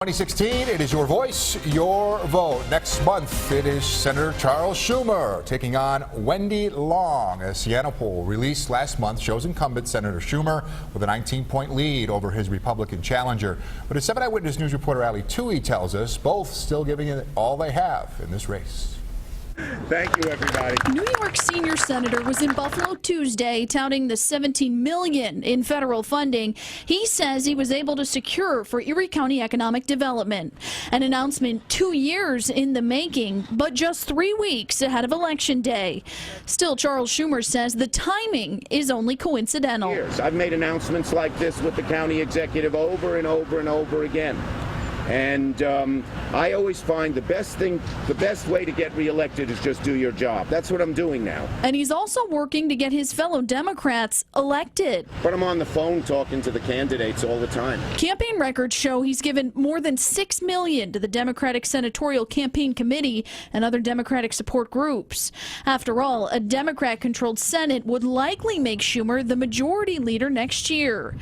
2016, it is your voice, your vote. Next month, it is Senator Charles Schumer taking on Wendy Long. A Siena poll released last month shows incumbent Senator Schumer with a 19-point lead over his Republican challenger. But as 7 Eyewitness News reporter Ali Tui tells us, both still giving it all they have in this race. Thank you, everybody. New York senior senator was in Buffalo Tuesday touting the $17 million in federal funding he says he was able to secure for Erie County economic development. An announcement 2 years in the making, but just 3 weeks ahead of Election Day. Still, Charles Schumer says the timing is only coincidental. I've made announcements like this with the county executive over and over and over again. And I always find the best way to get reelected is just do your job. That's what I'm doing now. And he's also working to get his fellow Democrats elected. But I'm on the phone talking to the candidates all the time. Campaign records show he's given more than $6 million to the Democratic Senatorial Campaign Committee and other Democratic support groups. After all, a Democrat-controlled Senate would likely make Schumer the majority leader next year.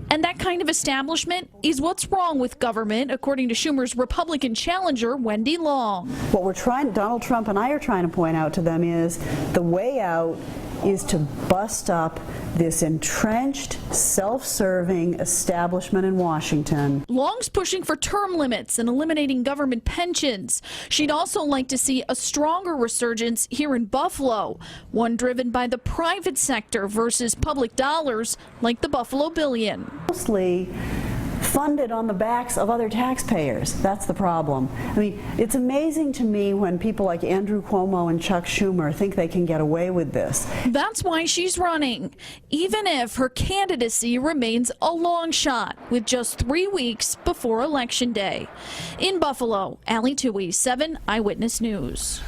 And that kind of establishment is what's wrong with government, according to Schumer's Republican challenger, Wendy Long. What Donald Trump and I are trying to point out to them is the way out is to bust up this entrenched, self-serving establishment in Washington. Long's pushing for term limits and eliminating government pensions. She'd also like to see a stronger resurgence here in Buffalo, one driven by the private sector versus public dollars like the Buffalo Billion. Mostly funded on the backs of other taxpayers. That's the problem. I mean, it's amazing to me when people like Andrew Cuomo and Chuck Schumer think they can get away with this. That's why she's running, even if her candidacy remains a long shot with just 3 weeks before Election Day. In Buffalo, Ali Tui, 7 Eyewitness News.